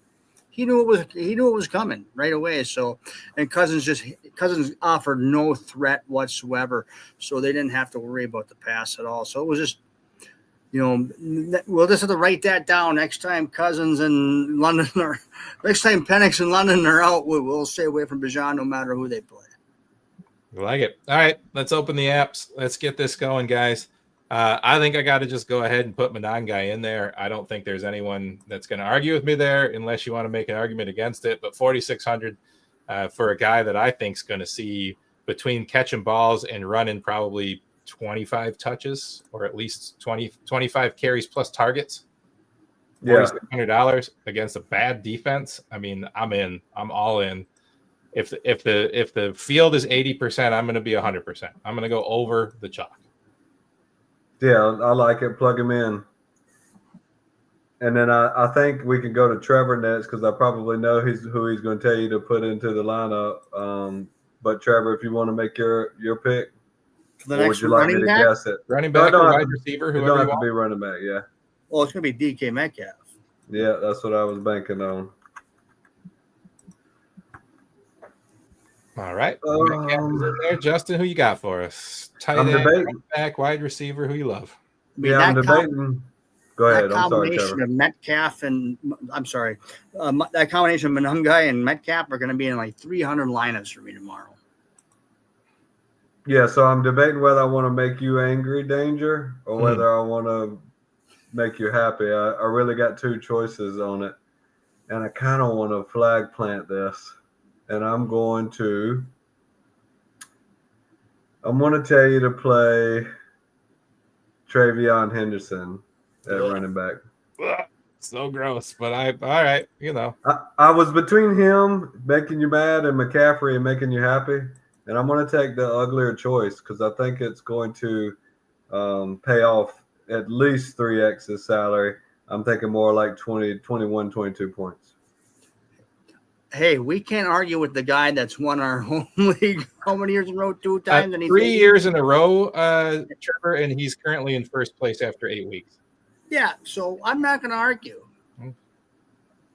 Speaker 4: knew it was coming right away. So, and Cousins offered no threat whatsoever, so they didn't have to worry about the pass at all. So it was just, we'll just have to write that down next time Cousins and London next time Penix and London are out. We'll stay away from Bijan no matter who they play.
Speaker 2: I like it. All right, let's open the apps. Let's get this going, guys. I think I got to just go ahead and put Monangai in there. I don't think there's anyone that's going to argue with me there unless you want to make an argument against it. But 4,600 for a guy that I think is going to see between catching balls and running probably 25 touches or at least 25 carries plus targets. $4,600 against a bad defense. I mean, I'm in. I'm all in. If the field is 80%, I'm going to be 100%. I'm going to go over the chalk.
Speaker 3: Yeah, I like it. Plug him in. And then I think we can go to Trevor next because I probably know who he's going to tell you to put into the lineup. But Trevor, if you want to make your pick,
Speaker 4: the next would you like me to
Speaker 3: guess it?
Speaker 2: Running back or wide receiver, whoever
Speaker 3: you don't
Speaker 2: have
Speaker 3: to be running back, yeah.
Speaker 4: Well, it's going to be DK Metcalf.
Speaker 3: Yeah, that's what I was banking on.
Speaker 2: All right. Metcalf is in there. Justin, who you got for us? Tight end, running back, wide receiver, who you love?
Speaker 3: I'm debating. Go ahead. I'm sorry, Trevor.
Speaker 4: Of Metcalf and that combination of Monangai and Metcalf are going to be in like 300 lineups for me tomorrow.
Speaker 3: Yeah, so I'm debating whether I want to make you angry, Danger, or whether I want to make you happy. I really got 2 choices on it, and I kind of want to flag plant this. And I'm going to tell you to play Travion Henderson at running back.
Speaker 2: So gross, but all right,
Speaker 3: I was between him making you mad and McCaffrey and making you happy. And I'm going to take the uglier choice because I think it's going to pay off at least 3x his salary. I'm thinking more like 20, 21, 22 points.
Speaker 4: Hey, we can't argue with the guy that's won our home league how many years in a row? 2 times? And
Speaker 2: 3 years in a row, Trevor, and he's currently in first place after 8 weeks.
Speaker 4: Yeah, so I'm not going to argue.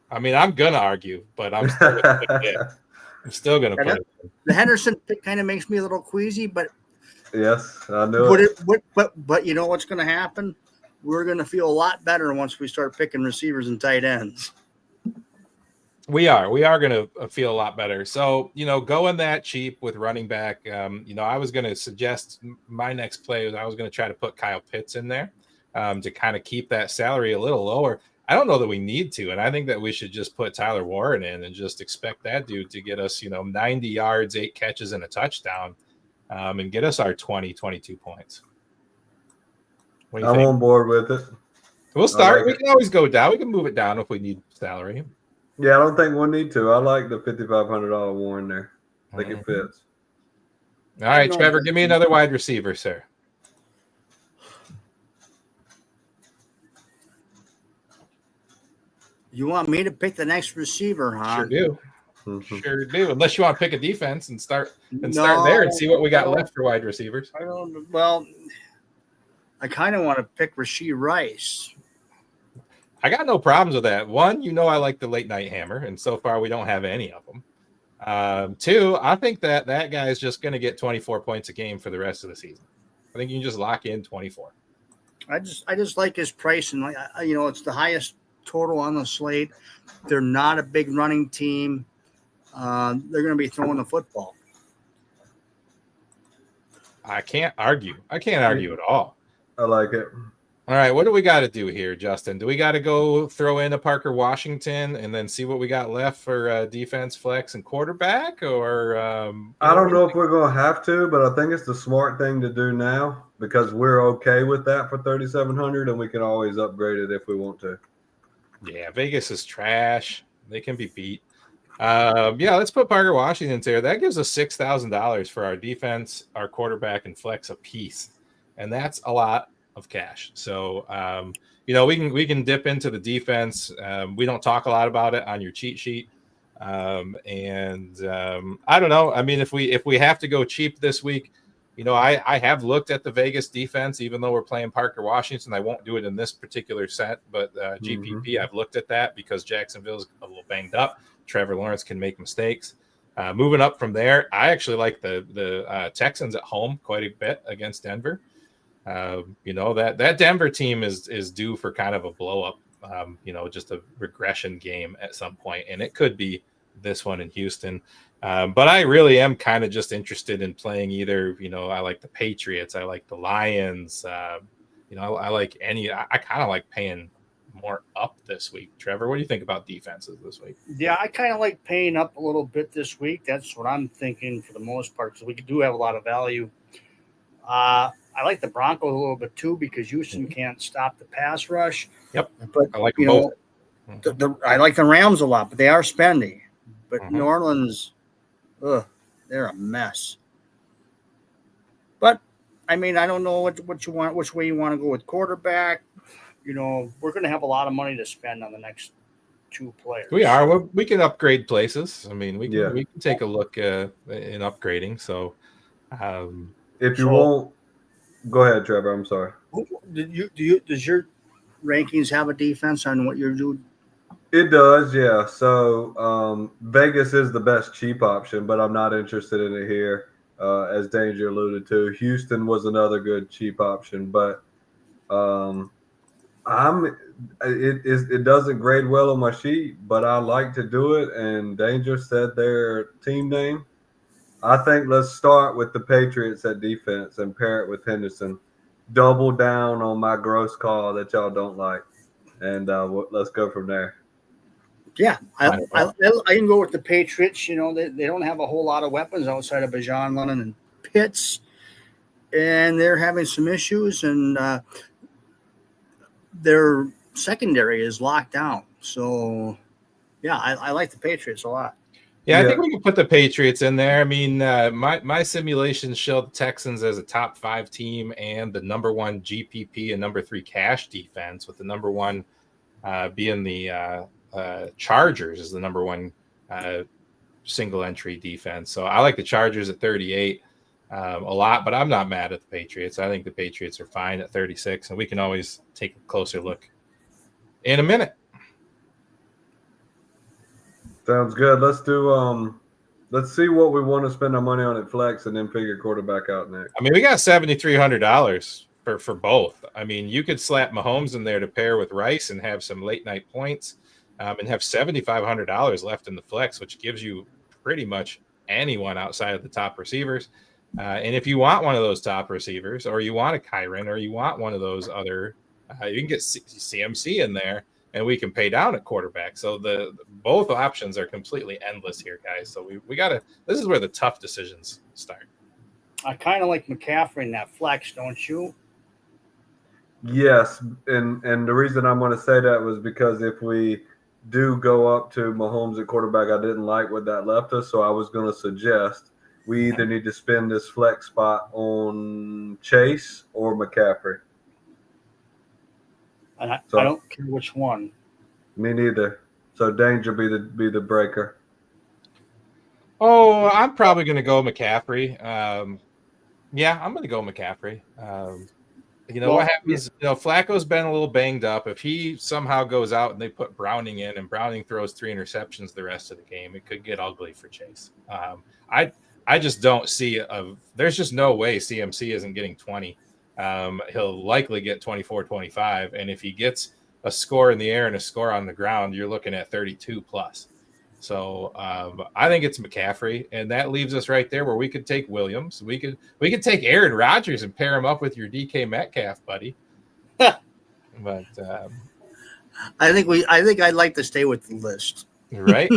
Speaker 2: I mean, I'm going to argue, but I'm still going to I'm still going to put it in.
Speaker 4: The Henderson pick kind of makes me a little queasy, but
Speaker 3: yes, I know it.
Speaker 4: But you know what's going to happen? We're going to feel a lot better once we start picking receivers and tight ends.
Speaker 2: We are going to feel a lot better. So, going that cheap with running back, I was going to suggest my next play was I was going to try to put Kyle Pitts in there to kind of keep that salary a little lower. I don't know that we need to. And I think that we should just put Tyler Warren in and just expect that dude to get us, 90 yards, 8 catches, and a touchdown, and get us our 20, 22 points. What do you
Speaker 3: I'm
Speaker 2: think?
Speaker 3: on board with it.
Speaker 2: We'll start.
Speaker 3: like
Speaker 2: We
Speaker 3: it.
Speaker 2: can always go down. We can move it down if we need salary.
Speaker 3: Yeah, I don't think we'll need to. I like the $5,500 Warren there. I think it fits.
Speaker 2: All right, Trevor, give me another wide receiver, sir.
Speaker 4: You want me to pick the next receiver, huh?
Speaker 2: Sure do.
Speaker 3: Mhm.
Speaker 2: Sure do. Unless you want to pick a defense and start there and see what we got left for wide receivers.
Speaker 4: I don't. Well, I kind of want to pick Rashee Rice.
Speaker 2: I got no problems with that. One, I like the late night hammer, and so far we don't have any of them. Two, I think that guy is just going to get 24 points a game for the rest of the season. I think you can just lock in 24.
Speaker 4: I just like his price, and it's the highest total on the slate. They're not a big running team. They're going to be throwing the football.
Speaker 2: I can't argue. At all.
Speaker 3: I like it.
Speaker 2: All right, what do we got to do here, Justin? Do we got to go throw in a Parker Washington and then see what we got left for defense, flex, and quarterback? Or
Speaker 3: I don't know if we're going to have to, but I think it's the smart thing to do now because we're okay with that for 3,700, and we can always upgrade it if we want to.
Speaker 2: Yeah, Vegas is trash. They can be beat. Let's put Parker Washington there. That gives us $6,000 for our defense, our quarterback, and flex a piece, and that's a lot of cash. So we can dip into the defense. We don't talk a lot about it on your cheat sheet, I don't know. I mean, if we have to go cheap this week, I have looked at the Vegas defense, even though we're playing Parker Washington. I won't do it in this particular set, but GPP, I've looked at that because Jacksonville's a little banged up. Trevor Lawrence can make mistakes. Moving up from there, I actually like the Texans at home quite a bit against Denver. That Denver team is due for kind of a blow up, just a regression game at some point, and it could be this one in Houston. But I really am kind of just interested in playing either, I like the Patriots, I like the Lions, I like I kind of like paying more up this week. Trevor, what do you think about defenses this week?
Speaker 4: Yeah, I kind of like paying up a little bit this week. That's what I'm thinking for the most part, because we do have a lot of value. I like the Broncos a little bit too because Houston can't stop the pass rush.
Speaker 2: Yep,
Speaker 4: but
Speaker 2: I like both.
Speaker 4: I like the Rams a lot, but they are spending. But New Orleans, they're a mess. But I mean, I don't know what you want, which way you want to go with quarterback. We're going to have a lot of money to spend on the next 2 players.
Speaker 2: We are. We can upgrade places. I mean, we can take a look in upgrading. So,
Speaker 3: if you won't, go ahead, Trevor. I'm sorry.
Speaker 4: Does your rankings have a defense on what you're doing?
Speaker 3: It does, yeah. So Vegas is the best cheap option, but I'm not interested in it here. As Danger alluded to, Houston was another good cheap option, but it doesn't grade well on my sheet, but I like to do it. And Danger said their team name. I think let's start with the Patriots at defense and pair it with Henderson. Double down on my gross call that y'all don't like, and let's go from there.
Speaker 4: Yeah, I can go with the Patriots. They don't have a whole lot of weapons outside of Bijan, Lennon, and Pitts, and they're having some issues, and their secondary is locked down. So, yeah, I like the Patriots a lot.
Speaker 2: Yeah, I think we can put the Patriots in there. I mean, my simulations show the Texans as a top 5 team and the number 1 GPP and number 3 cash defense, with the number 1 being the Chargers is the number 1 single entry defense. So I like the Chargers at 38 a lot, but I'm not mad at the Patriots. I think the Patriots are fine at 36, and we can always take a closer look in a minute.
Speaker 3: Sounds good. Let's do let's see what we want to spend our money on at flex and then figure quarterback out next.
Speaker 2: I mean, we got $7,300 for both. I mean, you could slap Mahomes in there to pair with Rice and have some late night points, and have $7,500 left in the flex, which gives you pretty much anyone outside of the top receivers. And if you want one of those top receivers, or you want a Kyron, or you want one of those other, you can get CMC in there and we can pay down at quarterback. So the both options are completely endless here, guys. So we gotta. This is where the tough decisions start.
Speaker 4: I kind of like McCaffrey in that flex, don't you?
Speaker 3: Yes, and the reason I'm going to say that was because if we do go up to Mahomes at quarterback, I didn't like what that left us, so I was going to suggest we either need to spend this flex spot on Chase or McCaffrey.
Speaker 4: And I don't care which one.
Speaker 3: Me neither. So Danger be the breaker.
Speaker 2: Oh, I'm probably going to go McCaffrey. Yeah, I'm going to go McCaffrey. What happens? Flacco's been a little banged up. If he somehow goes out and they put Browning in, and Browning throws 3 interceptions the rest of the game, it could get ugly for Chase. I just don't see there's just no way CMC isn't getting 20. He'll likely get 24, 25, and if he gets a score in the air and a score on the ground, you're looking at 32 plus. So I think it's McCaffrey, and that leaves us right there where we could take Williams. We could take Aaron Rodgers and pair him up with your DK Metcalf, buddy. But
Speaker 4: I think I'd like to stay with the list.
Speaker 2: Right.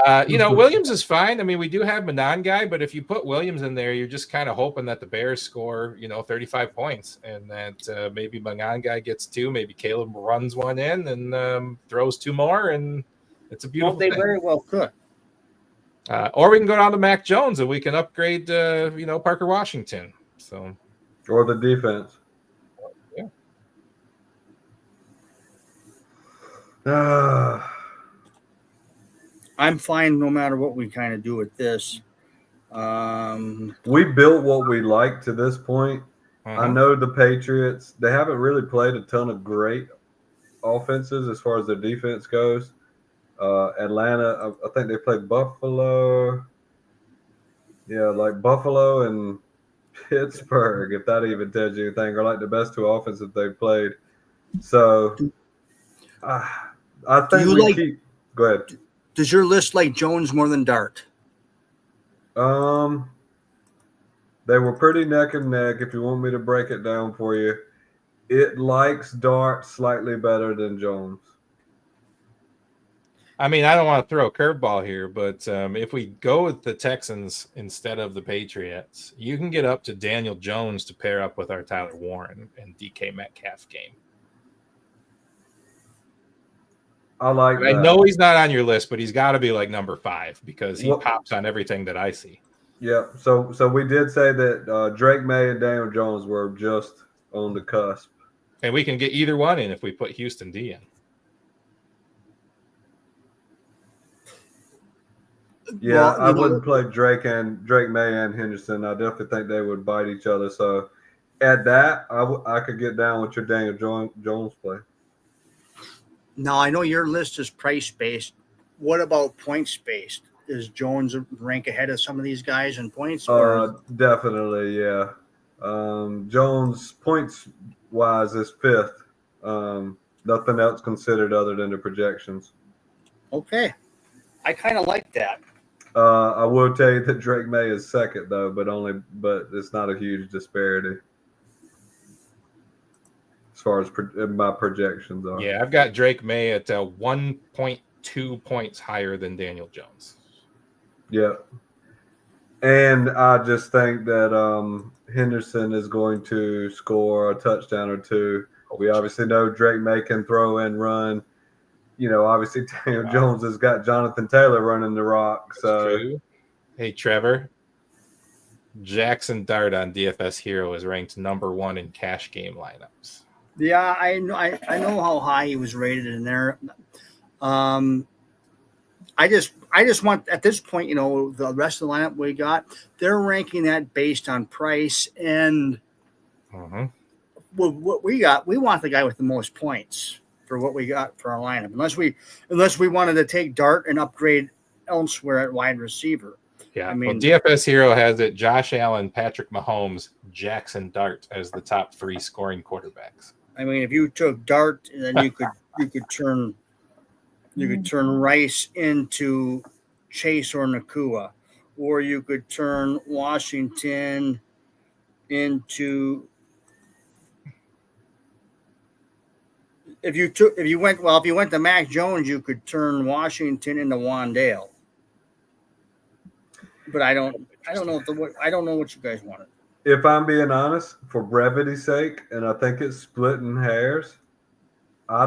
Speaker 2: Williams is fine. I mean, we do have Manon guy, but if you put Williams in there, you're just kind of hoping that the Bears score, 35 points, and that maybe Manon guy gets 2, maybe Caleb runs one in and throws 2 more, and it's a beautiful
Speaker 4: they
Speaker 2: thing.
Speaker 4: very well could.
Speaker 2: Or we can go down to Mac Jones and we can upgrade, Parker Washington. So,
Speaker 3: or the defense.
Speaker 2: Yeah.
Speaker 4: I'm fine no matter what we kind of do with this.
Speaker 3: We built what we like to this point. I know the Patriots, they haven't really played a ton of great offenses as far as their defense goes. Atlanta, I think they played Buffalo. Yeah, like Buffalo and Pittsburgh, if that even tells you anything, are like the best 2 offenses they've played. So I think we keep. Go ahead.
Speaker 4: Does your list like Jones more than Dart?
Speaker 3: They were pretty neck and neck. If you want me to break it down for you, it likes Dart slightly better than Jones.
Speaker 2: I mean, I don't want to throw a curveball here, but if we go with the Texans instead of the Patriots, you can get up to Daniel Jones to pair up with our Tyler Warren and DK Metcalf game.
Speaker 3: I like that.
Speaker 2: I know he's not on your list, but he's got to be like number 5 because he pops on everything that I see.
Speaker 3: Yeah. So we did say that Drake May and Daniel Jones were just on the cusp.
Speaker 2: And we can get either one in if we put Houston D in.
Speaker 3: Yeah, I wouldn't play Drake May and Henderson. I definitely think they would bite each other. So at that, I could get down with your Daniel Jones play.
Speaker 4: Now, I know your list is price-based. What about points-based? Is Jones rank ahead of some of these guys in points?
Speaker 3: Definitely, yeah. Jones, points-wise, is 5th. Nothing else considered other than the projections.
Speaker 4: Okay. I kind of like that.
Speaker 3: I will tell you that Drake May is 2nd, though, but it's not a huge disparity as far as my projections are.
Speaker 2: Yeah, I've got Drake May at 1.2 points higher than Daniel Jones.
Speaker 3: Yeah. And I just think that Henderson is going to score a touchdown or 2. We obviously know Drake May can throw and run. Obviously Daniel Jones has got Jonathan Taylor running the rock. So,
Speaker 2: true. Hey, Trevor, Jackson Dart on DFS Hero is ranked number 1 in cash game lineups.
Speaker 4: Yeah, I know how high he was rated in there. I just want at this point, the rest of the lineup we got, they're ranking that based on price and what we got. We want the guy with the most points for what we got for our lineup, unless we wanted to take Dart and upgrade elsewhere at wide receiver.
Speaker 2: Yeah, DFS Hero has it: Josh Allen, Patrick Mahomes, Jackson Dart as the top 3 scoring quarterbacks.
Speaker 4: I mean, if you took Dart, then you could turn Rice into Chase or Nakua, or you could turn Washington into if you went to Mac Jones, you could turn Washington into Wandale. But I don't know what you guys wanted.
Speaker 3: If I'm being honest, for brevity's sake, and I think it's splitting hairs, I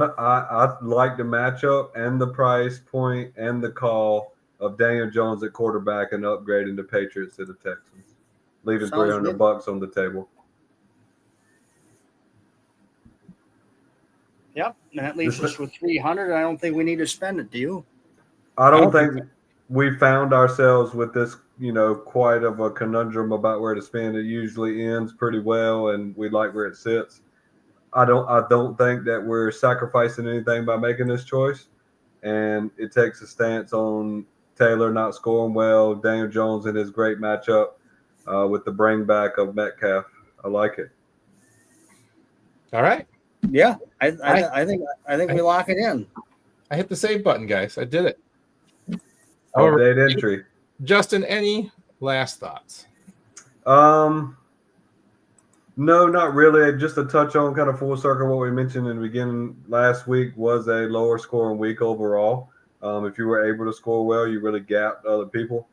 Speaker 3: like the matchup and the price point and the call of Daniel Jones at quarterback and upgrading the Patriots to the Texans, leaving $300 on the table.
Speaker 4: Yep, and that leaves us with 300. I don't think we need to spend it. Do you?
Speaker 3: I don't think we found ourselves with this, quite of a conundrum about where to spend. It usually ends pretty well, and we like where it sits. I don't think that we're sacrificing anything by making this choice, and it takes a stance on Taylor not scoring well, Daniel Jones in his great matchup with the bring back of Metcalf. I like it.
Speaker 2: All right.
Speaker 4: Yeah, I think we lock it in.
Speaker 2: I hit the save button, guys. I did it.
Speaker 3: Update entry.
Speaker 2: Justin, any last thoughts?
Speaker 3: No, not really. Just to touch on kind of full circle what we mentioned in the beginning. Last week was a lower scoring week overall. If you were able to score well, you really gapped other people.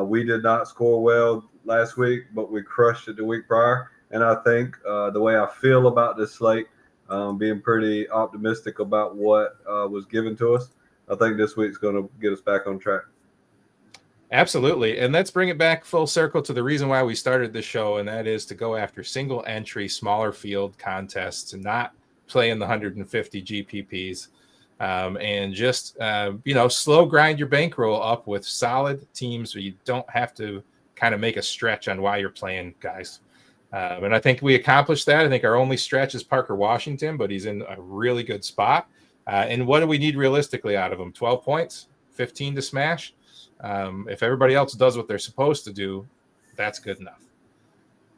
Speaker 3: We did not score well last week, but we crushed it the week prior. And I think the way I feel about this slate, being pretty optimistic about what was given to us, I think this week's going to get us back on track.
Speaker 2: Absolutely. And let's bring it back full circle to the reason why we started the show, and that is to go after single entry, smaller field contests, to not play in the 150 GPPs, and just, slow grind your bankroll up with solid teams where you don't have to kind of make a stretch on why you're playing, guys. And I think we accomplished that. I think our only stretch is Parker Washington, but he's in a really good spot. And what do we need realistically out of him? 12 points, 15 to smash. If everybody else does what they're supposed to do, that's good enough.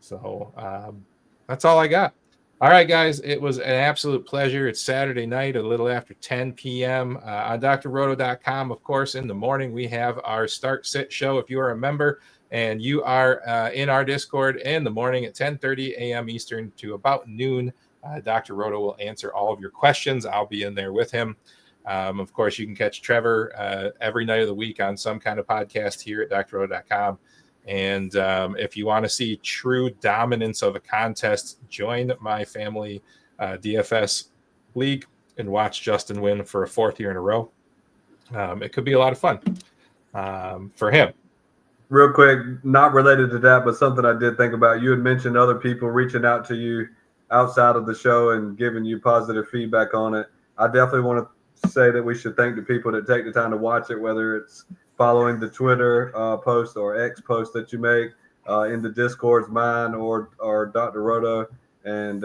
Speaker 2: So that's all I got. All right, guys, it was an absolute pleasure. It's Saturday night, a little after 10 p.m. On drroto.com. Of course, in the morning, we have our Start Sit show. If you are a member and you are in our Discord in the morning at 10:30 a.m. Eastern to about noon, Dr. Roto will answer all of your questions. I'll be in there with him. Of course, you can catch Trevor every night of the week on some kind of podcast here at drroto.com. And if you want to see true dominance of a contest, join my family DFS league and watch Justin win for a fourth year in a row. It could be a lot of fun for him.
Speaker 3: Real quick, not related to that, but something I did think about. You had mentioned other people reaching out to you outside of the show and giving you positive feedback on it. I definitely want to say that we should thank the people that take the time to watch it, whether it's following the Twitter post or X post that you make in the Discords, mine or Dr. Roto, and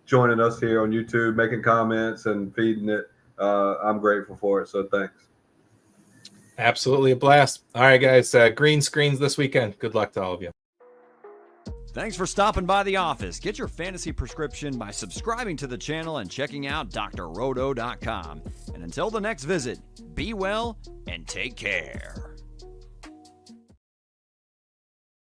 Speaker 3: joining us here on YouTube, making comments and feeding it. I'm grateful for it, so thanks.
Speaker 2: Absolutely a blast. All right, guys, green screens this weekend. Good luck to all of you.
Speaker 1: Thanks for stopping by the office. Get your fantasy prescription by subscribing to the channel and checking out drroto.com. And until the next visit, be well and take care.